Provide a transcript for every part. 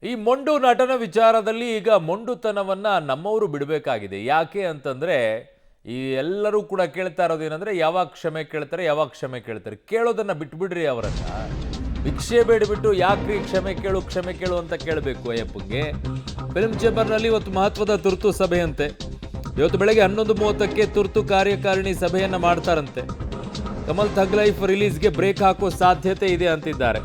ಈ ಮೊಂಡು ನಟನ ವಿಚಾರದಲ್ಲಿ ಈಗ ಮೊಂಡುತನವನ್ನ ನಮ್ಮವರು ಬಿಡಬೇಕಾಗಿದೆ. ಯಾಕೆ ಅಂತಂದ್ರೆ ಈ ಎಲ್ಲರೂ ಕೂಡ ಕೇಳ್ತಾ ಇರೋದೇನಂದ್ರೆ ಯಾವಾಗ ಕ್ಷಮೆ ಕೇಳ್ತಾರೆ, ಯಾವಾಗ ಕ್ಷಮೆ ಕೇಳ್ತಾರೆ. ಕೇಳೋದನ್ನ ಬಿಟ್ಬಿಡ್ರಿ ಅವರನ್ನ. ಭಿಕ್ಷೆ ಬೇಡ್ಬಿಟ್ಟು ಯಾಕ್ರಿ ಕ್ಷಮೆ ಕೇಳು ಅಂತ ಕೇಳಬೇಕು ಅಯ್ಯಪ್ಪಂಗೆ. ಫಿಲ್ಮ್ ಚೇಂಬರ್ನಲ್ಲಿ ಇವತ್ತು ಮಹತ್ವದ ತುರ್ತು ಸಭೆಯಂತೆ. ಇವತ್ತು ಬೆಳಗ್ಗೆ 11:30ಕ್ಕೆ ತುರ್ತು ಕಾರ್ಯಕಾರಿಣಿ ಸಭೆಯನ್ನ ಮಾಡ್ತಾರಂತೆ. ಕಮಲ್ ಥಗ್ ಲೈಫ್ ರಿಲೀಸ್ಗೆ ಬ್ರೇಕ್ ಹಾಕೋ ಸಾಧ್ಯತೆ ಇದೆ ಅಂತಿದ್ದಾರೆ.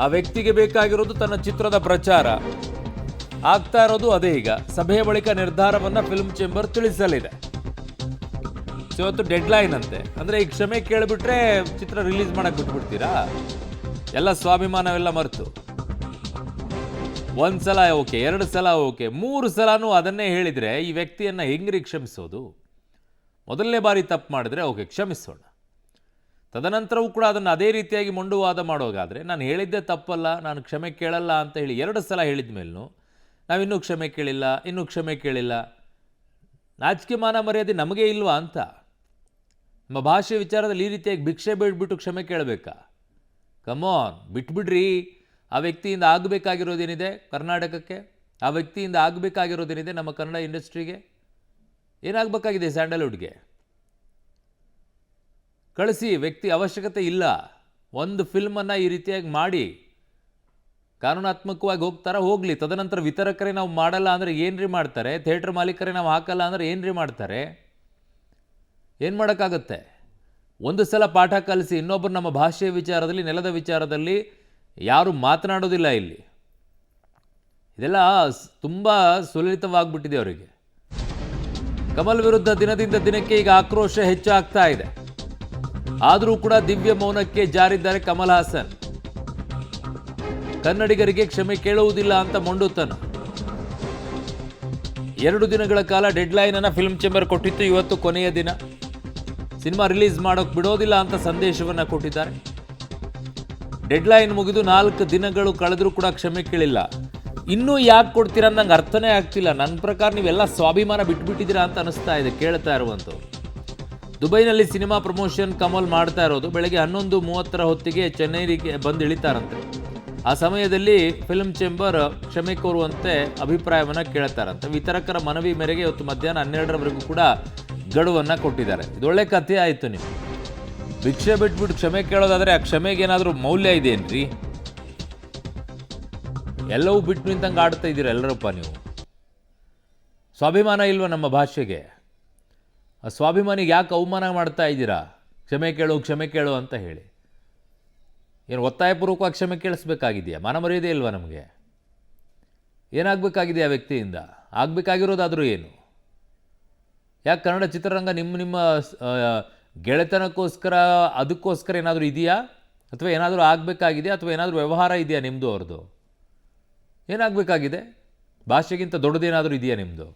ಆ ವ್ಯಕ್ತಿಗೆ ಬೇಕಾಗಿರೋದು ತನ್ನ ಚಿತ್ರದ ಪ್ರಚಾರ. ಆಗ್ತಾ ಇರೋದು ಅದೇ. ಈಗ ಸಭೆಯ ಬಳಿಕ ನಿರ್ಧಾರವನ್ನ ಫಿಲ್ಮ್ ಚೇಂಬರ್ ತಿಳಿಸಲಿದೆ. ಇವತ್ತು ಡೆಡ್ ಲೈನ್ ಅಂತೆ. ಅಂದ್ರೆ ಈ ಕ್ಷಮೆ ಕೇಳಿಬಿಟ್ರೆ ಚಿತ್ರ ರಿಲೀಸ್ ಮಾಡಕ್ ಬಿಟ್ಬಿಡ್ತೀರಾ? ಎಲ್ಲ ಸ್ವಾಭಿಮಾನವೆಲ್ಲ ಮರೆತು ಒಂದ್ಸಲ ಓಕೆ, 2 ಸಲ ಓಕೆ, 3 ಸಲನೂ ಅದನ್ನೇ ಹೇಳಿದ್ರೆ ಈ ವ್ಯಕ್ತಿಯನ್ನ ಹೆಂಗ್ರಿ ಕ್ಷಮಿಸೋದು? ಮೊದಲನೇ ಬಾರಿ ತಪ್ಪು ಮಾಡಿದ್ರೆ ಓಕೆ, ಕ್ಷಮಿಸೋಣ. ತದನಂತರವೂ ಕೂಡ ಅದನ್ನು ಅದೇ ರೀತಿಯಾಗಿ ಮೊಂಡುವಾದ ಮಾಡೋಗಾದರೆ ನಾನು ಹೇಳಿದ್ದೆ ತಪ್ಪಲ್ಲ, ನಾನು ಕ್ಷಮೆ ಕೇಳಲ್ಲ ಅಂತ ಹೇಳಿ 2 ಸಲ ಹೇಳಿದ ಮೇಲೂ ನಾವಿನ್ನೂ ಕ್ಷಮೆ ಕೇಳಿಲ್ಲ. ನಾಚಿಕೆ ಮಾನ ಮರ್ಯಾದೆ ನಮಗೆ ಇಲ್ವಾ ಅಂತ? ನಮ್ಮ ಭಾಷೆ ವಿಚಾರದಲ್ಲಿ ಈ ರೀತಿಯಾಗಿ ಭಿಕ್ಷೆ ಬೇಡ್ಬಿಟ್ಟು ಕ್ಷಮೆ ಕೇಳಬೇಕಾ? ಕಮಾನ್, ಬಿಟ್ಬಿಡ್ರಿ. ಆ ವ್ಯಕ್ತಿಯಿಂದ ಆಗಬೇಕಾಗಿರೋದೇನಿದೆ ಕರ್ನಾಟಕಕ್ಕೆ, ಆ ವ್ಯಕ್ತಿಯಿಂದ ಆಗಬೇಕಾಗಿರೋದೇನಿದೆ ನಮ್ಮ ಕನ್ನಡ ಇಂಡಸ್ಟ್ರಿಗೆ, ಏನಾಗಬೇಕಾಗಿದೆ ಸ್ಯಾಂಡಲ್ವುಡ್ಗೆ? ಕಳಿಸಿ. ವ್ಯಕ್ತಿ ಅವಶ್ಯಕತೆ ಇಲ್ಲ. ಒಂದು ಫಿಲ್ಮನ್ನು ಈ ರೀತಿಯಾಗಿ ಮಾಡಿ ಕಾನೂನಾತ್ಮಕವಾಗಿ ಹೋಗಲಿ. ತದನಂತರ ವಿತರಕರೇ ನಾವು ಮಾಡಲ್ಲ ಅಂದರೆ ಏನ್ರಿ ಮಾಡ್ತಾರೆ? ಥಿಯೇಟ್ರ್ ಮಾಲೀಕರೇ ನಾವು ಹಾಕಲ್ಲ ಅಂದರೆ ಏನ್ರಿ ಮಾಡ್ತಾರೆ? ಏನು ಮಾಡೋಕ್ಕಾಗತ್ತೆ? ಒಂದು ಸಲ ಪಾಠ ಕಲಿಸಿ. ಇನ್ನೊಬ್ಬರು ನಮ್ಮ ಭಾಷೆಯ ವಿಚಾರದಲ್ಲಿ, ನೆಲದ ವಿಚಾರದಲ್ಲಿ ಯಾರು ಮಾತನಾಡೋದಿಲ್ಲ ಇಲ್ಲಿ. ಇದೆಲ್ಲ ತುಂಬ ಸುಲಲಿತವಾಗ್ಬಿಟ್ಟಿದೆ ಅವರಿಗೆ. ಕಮಲ್ ವಿರುದ್ಧ ದಿನದಿಂದ ದಿನಕ್ಕೆ ಈಗ ಆಕ್ರೋಶ ಹೆಚ್ಚಾಗ್ತಾ ಇದೆ. ಆದರೂ ಕೂಡ ದಿವ್ಯ ಮೌನಕ್ಕೆ ಜಾರಿದ್ದಾರೆ ಕಮಲ್ ಹಾಸನ್. ಕನ್ನಡಿಗರಿಗೆ ಕ್ಷಮೆ ಕೇಳುವುದಿಲ್ಲ ಅಂತ ಮೊಂಡುತನ. 2 ದಿನಗಳ ಕಾಲ ಡೆಡ್ ಲೈನ್ ಅನ್ನ ಫಿಲ್ಮ್ ಚೇಂಬರ್ ಕೊಟ್ಟಿತ್ತು. ಇವತ್ತು ಕೊನೆಯ ದಿನ. ಸಿನಿಮಾ ರಿಲೀಸ್ ಮಾಡೋಕೆ ಬಿಡೋದಿಲ್ಲ ಅಂತ ಸಂದೇಶವನ್ನ ಕೊಟ್ಟಿದ್ದಾರೆ. ಡೆಡ್ ಲೈನ್ ಮುಗಿದು 4 ದಿನಗಳು ಕಳೆದರೂ ಕೂಡ ಕ್ಷಮೆ ಕೇಳಿಲ್ಲ. ಇನ್ನೂ ಯಾಕೆ ಕೊಡ್ತೀರಾ ನಂಗೆ ಅರ್ಥನೇ ಆಗ್ತಿಲ್ಲ. ನನ್ನ ಪ್ರಕಾರ ನೀವೆಲ್ಲ ಸ್ವಾಭಿಮಾನ ಬಿಟ್ಬಿಟ್ಟಿದ್ದೀರಾ ಅಂತ ಅನಿಸ್ತಾ ಇದೆ ಕೇಳ್ತಾ ಇರುವಂಥವ್ರು. ದುಬೈನಲ್ಲಿ ಸಿನಿಮಾ ಪ್ರಮೋಷನ್ ಕಮಲ್ ಮಾಡ್ತಾ ಇರೋದು. ಬೆಳಗ್ಗೆ 11:30 ಹೊತ್ತಿಗೆ ಚೆನ್ನೈಗೆ ಬಂದು ಇಳಿತಾರಂತೆ. ಆ ಸಮಯದಲ್ಲಿ ಫಿಲ್ಮ್ ಚೇಂಬರ್ ಕ್ಷಮೆ ಕೋರುವಂತೆ ಅಭಿಪ್ರಾಯವನ್ನು ಕೇಳ್ತಾರಂತೆ. ವಿತರಕರ ಮನವಿ ಮೇರೆಗೆ ಇವತ್ತು ಮಧ್ಯಾಹ್ನ 12ರವರೆಗೂ ಕೂಡ ಗಡುವನ್ನು ಕೊಟ್ಟಿದ್ದಾರೆ. ಇದೊಳ್ಳೆ ಕಥೆ ಆಯಿತು. ನೀವು ಭಿಕ್ಷೆ ಬಿಟ್ಬಿಟ್ಟು ಕ್ಷಮೆ ಕೇಳೋದಾದರೆ ಆ ಕ್ಷಮೆಗೆ ಏನಾದರೂ ಮೌಲ್ಯ ಇದೆಯೇನ್ರಿ? ಎಲ್ಲವೂ ಬಿಟ್ಟು ನಿಂತಂಗೆ ಆಡ್ತಾ ಇದ್ದೀರಾ ಎಲ್ಲರಪ್ಪ ನೀವು. ಸ್ವಾಭಿಮಾನ ಇಲ್ವ ನಮ್ಮ ಭಾಷೆಗೆ? ಆ ಸ್ವಾಭಿಮಾನಿಗೆ ಯಾಕೆ ಅವಮಾನ ಮಾಡ್ತಾ ಇದ್ದೀರಾ? ಕ್ಷಮೆ ಕೇಳು ಅಂತ ಹೇಳಿ. ಏನು ಒತ್ತಾಯಪೂರ್ವಕವಾಗಿ ಕ್ಷಮೆ ಕೇಳಿಸ್ಬೇಕಾಗಿದೆಯಾ? ಮರ್ಯಾದೆ ಇಲ್ವಾ ನಮಗೆ? ಏನಾಗಬೇಕಾಗಿದೆ ಆ ವ್ಯಕ್ತಿಯಿಂದ? ಆಗಬೇಕಾಗಿರೋದಾದರೂ ಏನು? ಯಾಕೆ ಕನ್ನಡ ಚಿತ್ರರಂಗ ನಿಮ್ಮ ಗೆಳೆತನಕ್ಕೋಸ್ಕರ ಅದಕ್ಕೋಸ್ಕರ ಏನಾದರೂ ಇದೆಯಾ? ಅಥವಾ ಏನಾದರೂ ಆಗಬೇಕಾಗಿದೆಯಾ? ಅಥವಾ ಏನಾದರೂ ವ್ಯವಹಾರ ಇದೆಯಾ ನಿಮ್ಮದು ಅವ್ರದ್ದು? ಏನಾಗಬೇಕಾಗಿದೆ? ಭಾಷೆಗಿಂತ ದೊಡ್ಡದೇನಾದರೂ ಇದೆಯಾ ನಿಮ್ಮದು?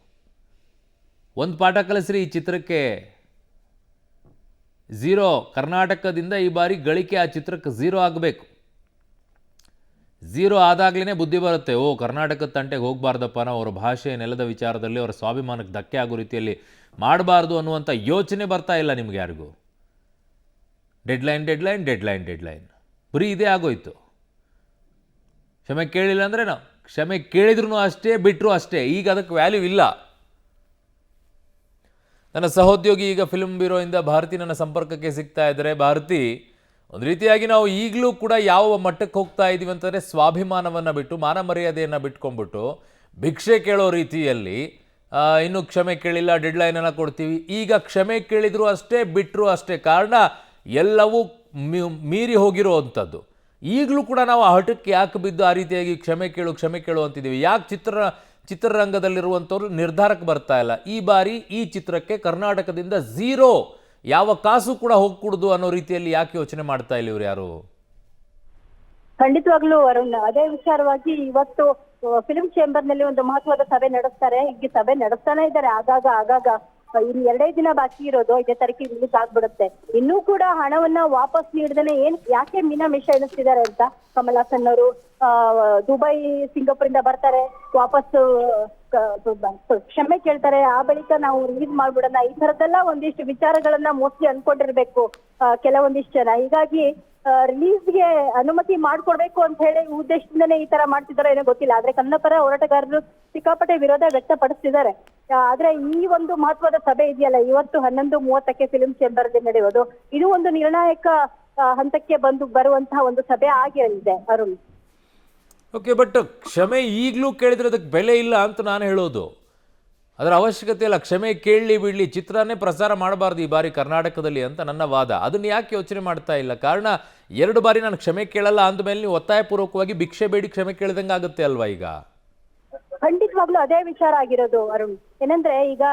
ಒಂದು ಪಾಠ ಕಲಿಸ್ರಿ ಈ ಚಿತ್ರಕ್ಕೆ. 0 ಕರ್ನಾಟಕದಿಂದ ಈ ಬಾರಿ ಗಳಿಕೆ ಆ ಚಿತ್ರಕ್ಕೆ 0 ಆಗಬೇಕು. 0 ಆದಾಗಲೇ ಬುದ್ಧಿ ಬರುತ್ತೆ. ಕರ್ನಾಟಕದ ತಂಟೆಗೆ ಹೋಗಬಾರ್ದಪ್ಪ, ನಾವು ಅವರ ಭಾಷೆ ನೆಲದ ವಿಚಾರದಲ್ಲಿ ಅವರ ಸ್ವಾಭಿಮಾನಕ್ಕೆ ಧಕ್ಕೆ ಆಗೋ ರೀತಿಯಲ್ಲಿ ಮಾಡಬಾರ್ದು ಅನ್ನುವಂಥ ಯೋಚನೆ ಬರ್ತಾ ಇಲ್ಲ ನಿಮ್ಗೆ ಯಾರಿಗೂ. ಡೆಡ್ ಲೈನ್ ಬರೀ ಇದೇ ಆಗೋಯ್ತು. ಕ್ಷಮೆ ಕೇಳಿಲ್ಲ ಅಂದರೆ ನಾವು ಕ್ಷಮೆ ಕೇಳಿದ್ರು ಅಷ್ಟೇ, ಬಿಟ್ಟರು ಅಷ್ಟೇ. ಈಗ ಅದಕ್ಕೆ ವ್ಯಾಲ್ಯೂ ಇಲ್ಲ. ನನ್ನ ಸಹೋದ್ಯೋಗಿ ಈಗ ಫಿಲ್ಮ್ ಬ್ಯೂರೋಯಿಂದ ಭಾರತಿ ನನ್ನ ಸಂಪರ್ಕಕ್ಕೆ ಸಿಗ್ತಾ ಇದ್ದಾರೆ. ಭಾರತಿ, ಒಂದು ರೀತಿಯಾಗಿ ನಾವು ಈಗಲೂ ಕೂಡ ಯಾವ ಮಟ್ಟಕ್ಕೆ ಹೋಗ್ತಾ ಇದ್ದೀವಿ ಅಂತಂದರೆ ಸ್ವಾಭಿಮಾನವನ್ನು ಬಿಟ್ಟು, ಮಾನ ಮರ್ಯಾದೆಯನ್ನು ಬಿಟ್ಕೊಂಡ್ಬಿಟ್ಟು ಭಿಕ್ಷೆ ಕೇಳೋ ರೀತಿಯಲ್ಲಿ ಇನ್ನೂ ಕ್ಷಮೆ ಕೇಳಿಲ್ಲ, ಡೆಡ್ ಲೈನನ್ನು ಕೊಡ್ತೀವಿ. ಈಗ ಕ್ಷಮೆ ಕೇಳಿದ್ರು ಅಷ್ಟೇ, ಬಿಟ್ಟರು ಅಷ್ಟೇ. ಕಾರಣ ಎಲ್ಲವೂ ಮೀರಿ ಹೋಗಿರೋ ಅಂಥದ್ದು. ಈಗಲೂ ಕೂಡ ನಾವು ಆ ಹಠಕ್ಕೆ ಯಾಕೆ ಬಿದ್ದು ಆ ರೀತಿಯಾಗಿ ಕ್ಷಮೆ ಕೇಳು ಅಂತಿದ್ದೀವಿ? ಯಾಕೆ ಚಿತ್ರರಂಗದಲ್ಲಿರುವಂಥವ್ರು ನಿರ್ಧಾರಕ್ಕೆ ಬರ್ತಾ ಇಲ್ಲ? ಈ ಬಾರಿ ಈ ಚಿತ್ರಕ್ಕೆ ಕರ್ನಾಟಕದಿಂದ 0 ಯಾವ ಕಾಸು ಕೂಡ ಹೋಗ್ಕೂಡ್ದು ಅನ್ನೋ ರೀತಿಯಲ್ಲಿ ಯಾಕೆ ಯೋಚನೆ ಮಾಡ್ತಾ ಇಲ್ಲ ಇವ್ರು ಯಾರು? ಖಂಡಿತವಾಗ್ಲೂ ಅರುಣ್, ಅದೇ ವಿಚಾರವಾಗಿ ಇವತ್ತು ಫಿಲ್ಮ್ ಚೇಂಬರ್ ನಲ್ಲಿ ಒಂದು ಮಹತ್ವದ ಸಭೆ ನಡೆಸ್ತಾರೆ. ಈಗ ಸಭೆ ನಡೆಸ್ತಾನೆ ಇದ್ದಾರೆ ಆಗಾಗ. ಇನ್ನು 2 ದಿನ ಬಾಕಿ ಇರೋದು, 5ನೇ ತಾರೀಕಿಗೆ ರಿಲೀಸ್ ಆಗ್ಬಿಡುತ್ತೆ. ಇನ್ನೂ ಕೂಡ ಹಣವನ್ನ ವಾಪಸ್ ನೀಡದೇನೆ ಯಾಕೆ ಮೀನಾಮೇಷ ಎಣಿಸ್ತಿದ್ದಾರೆ ಅಂತ ಕಮಲ್ ಹಾಸನ್ ಅವರು ದುಬೈ, ಸಿಂಗಾಪುರ್ ಇಂದ ಬರ್ತಾರೆ, ವಾಪಸ್ ಕ್ಷಮೆ ಕೇಳ್ತಾರೆ, ಆ ಬಳಿಕ ನಾವು ರಿಲೀಸ್ ಮಾಡ್ಬಿಡೋಣ. ಈ ತರದ್ದೆಲ್ಲ ಒಂದಿಷ್ಟು ವಿಚಾರಗಳನ್ನ ಮೋಸ್ಟ್ಲಿ ಅನ್ಕೊಂಡಿರ್ಬೇಕು ಕೆಲವೊಂದಿಷ್ಟು ಜನ. ಹೀಗಾಗಿ ರಿಲೀಸ್ಗೆ ಅನುಮತಿ ಮಾಡ್ಕೊಡ್ಬೇಕು ಅಂತ ಹೇಳಿ ಉದ್ದೇಶದಿಂದನೇ ಈ ತರ ಮಾಡ್ತಿದಾರೋ ಏನೋ ಗೊತ್ತಿಲ್ಲ. ಆದ್ರೆ ಕನ್ನಡ ಪರ ಹೋರಾಟಗಾರರು ಸಿಕ್ಕಾಪಟ್ಟೆ ವಿರೋಧ ವ್ಯಕ್ತಪಡಿಸ್ತಿದ್ದಾರೆ. ಆದ್ರೆ ಈ ಒಂದು ಮಹತ್ವದ ಸಭೆ ಇದೆಯಲ್ಲ ಇವತ್ತು 11:30ಕ್ಕೆ ಫಿಲ್ಮ್ ಚೇಂಬರ್ ನಡೆಯೋದು, ಇದು ಒಂದು ನಿರ್ಣಾಯಕ ಹಂತಕ್ಕೆ ಬರುವಂತಹ ಒಂದು ಸಭೆ ಆಗಿರಲಿದೆ ಅರುಣ್. ಓಕೆ, ಬಟ್ ಕ್ಷಮೆ ಈಗಲೂ ಕೇಳಿದ್ರೆ ಅದಕ್ಕೆ ಬೆಲೆ ಇಲ್ಲ ಅಂತ ನಾನು ಹೇಳೋದು. ಅದರ ಅವಶ್ಯಕತೆ ಇಲ್ಲ. ಕ್ಷಮೆ ಕೇಳಲಿ ಬಿಡಲಿ, ಚಿತ್ರನೇ ಪ್ರಸಾರ ಮಾಡಬಾರ್ದು ಈ ಬಾರಿ ಕರ್ನಾಟಕದಲ್ಲಿ ಅಂತ ನನ್ನ ವಾದ. ಅದನ್ನು ಯಾಕೆ ಯೋಚನೆ ಮಾಡ್ತಾ ಇಲ್ಲ? ಕಾರಣ 2 ಬಾರಿ ನಾನು ಕ್ಷಮೆ ಕೇಳಲ್ಲ ಅಂದಮೇಲೆ ನೀವು ಒತ್ತಾಯಪೂರ್ವಕವಾಗಿ ಭಿಕ್ಷೆ ಬೇಡಿ ಕ್ಷಮೆ ಕೇಳಿದಂಗೆ ಆಗುತ್ತೆ ಅಲ್ವಾ ಈಗ? ಖಂಡಿತವಾಗ್ಲೂ ಅದೇ ವಿಚಾರ ಆಗಿರೋದು ಅರುಣ್. ಏನಂದ್ರೆ ಈಗ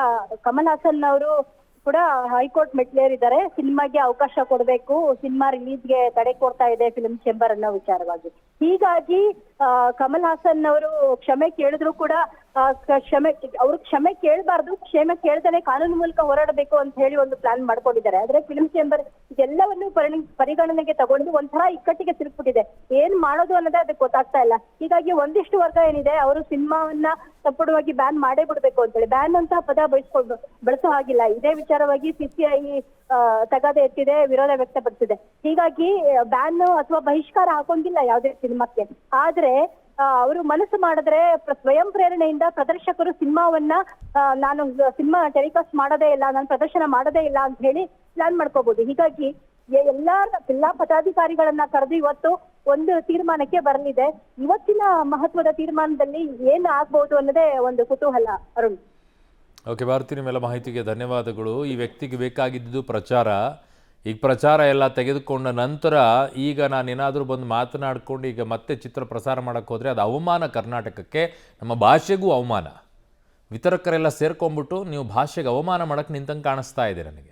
ಕಮಲ್ ಹಾಸನ್ ಅವರು ಕೂಡ ಹೈಕೋರ್ಟ್ ಮೆಟ್ಲೇರಿದ್ದಾರೆ. ಸಿನಿಮಾಗೆ ಅವಕಾಶ ಕೊಡಬೇಕು, ಸಿನಿಮಾ ರಿಲೀಸ್ಗೆ ತಡೆ ಕೊಡ್ತಾ ಇದೆ ಫಿಲ್ಮ್ ಚೇಂಬರ್ ಅನ್ನೋ ವಿಚಾರವಾಗಿ. ಹೀಗಾಗಿ ಕಮಲ್ ಹಾಸನ್ ಅವರು ಕ್ಷಮೆ ಕೇಳಿದ್ರು ಕೂಡ ಕ್ಷಮೆ ಕೇಳಬಾರ್ದು, ಕ್ಷಮೆ ಕೇಳ್ದೇನೆ ಕಾನೂನು ಮೂಲಕ ಹೋರಾಡಬೇಕು ಅಂತ ಹೇಳಿ ಒಂದು ಪ್ಲಾನ್ ಮಾಡ್ಕೊಂಡಿದ್ದಾರೆ. ಆದ್ರೆ ಫಿಲ್ಮ್ ಚೇಂಬರ್ ಇದೆಲ್ಲವನ್ನು ಪರಿಗಣನೆಗೆ ತಗೊಂಡು ಒಂಥರ ಇಕ್ಕಟ್ಟಿಗೆ ತಿರುಗ್ಬಿಟ್ಟಿದೆ. ಏನ್ ಮಾಡೋದು ಅನ್ನೋದೇ ಅದಕ್ಕೆ ಗೊತ್ತಾಗ್ತಾ ಇಲ್ಲ. ಹೀಗಾಗಿ ಒಂದಿಷ್ಟು ವರ್ಗ ಏನಿದೆ ಅವರು ಸಿನಿಮಾವನ್ನ ಸಂಪೂರ್ಣವಾಗಿ ಬ್ಯಾನ್ ಮಾಡೇ ಬಿಡ್ಬೇಕು ಅಂತ ಹೇಳಿ, ಬ್ಯಾನ್ ಅಂತ ಪದ ಬಳಸೋ ಹಾಗಿಲ್ಲ. ಇದೇ ವಿಚಾರವಾಗಿ CCI ತಗಾದೆ ಎತ್ತಿದೆ, ವಿರೋಧ ವ್ಯಕ್ತಪಡಿಸಿದೆ. ಹೀಗಾಗಿ ಬ್ಯಾನ್ ಅಥವಾ ಬಹಿಷ್ಕಾರ ಹಾಕೊಂಗಿಲ್ಲ ಯಾವುದೇ ಸಿನಿಮಾಕ್ಕೆ. ಆದ್ರೆ ಅವರು ಮನಸ್ಸು ಮಾಡಿದ್ರೆ ಸ್ವಯಂ ಪ್ರೇರಣೆಯಿಂದ ಪ್ರದರ್ಶಕರು ಸಿನಿಮಾವನ್ನ ನಾನು ಸಿನಿಮಾ ಟೆಲಿಕಾಸ್ಟ್ ಮಾಡೋದೇ ಇಲ್ಲ, ನಾನು ಪ್ರದರ್ಶನ ಮಾಡೋದೇ ಇಲ್ಲ ಅಂತ ಹೇಳಿ ಪ್ಲಾನ್ ಮಾಡ್ಕೋಬಹುದು. ಹೀಗಾಗಿ ಎಲ್ಲಾ ಪದಾಧಿಕಾರಿಗಳನ್ನ ಕರೆದು ಇವತ್ತು ಒಂದು ತೀರ್ಮಾನಕ್ಕೆ ಬರಲಿದೆ. ಇವತ್ತಿನ ಮಹತ್ವದ ತೀರ್ಮಾನದಲ್ಲಿ ಏನ್ ಆಗ್ಬಹುದು ಅನ್ನೋದೇ ಒಂದು ಕುತೂಹಲ ಅರುಣ್. ಓಕೆ ಭಾರತಿ, ನಿಮ್ಮೆಲ್ಲ ಮಾಹಿತಿಗೆ ಧನ್ಯವಾದಗಳು. ಈ ವ್ಯಕ್ತಿಗೆ ಬೇಕಾಗಿದ್ದು ಪ್ರಚಾರ. ಈಗ ಪ್ರಚಾರ ಎಲ್ಲ ತೆಗೆದುಕೊಂಡ ನಂತರ ಈಗ ನಾನೇನಾದರೂ ಬಂದು ಮಾತನಾಡ್ಕೊಂಡು ಈಗ ಮತ್ತೆ ಚಿತ್ರ ಪ್ರಸಾರ ಮಾಡೋಕ್ಕೆ ಹೋದರೆ ಅದು ಅವಮಾನ, ಕರ್ನಾಟಕಕ್ಕೆ, ನಮ್ಮ ಭಾಷೆಗೂ ಅವಮಾನ. ವಿತರಕರೆಲ್ಲ ಸೇರ್ಕೊಂಡ್ಬಿಟ್ಟು ನೀವು ಭಾಷೆಗೆ ಅವಮಾನ ಮಾಡೋಕ್ಕೆ ನಿಂತಂಗೆ ಕಾಣಿಸ್ತಾ ಇದೆ ನನಗೆ.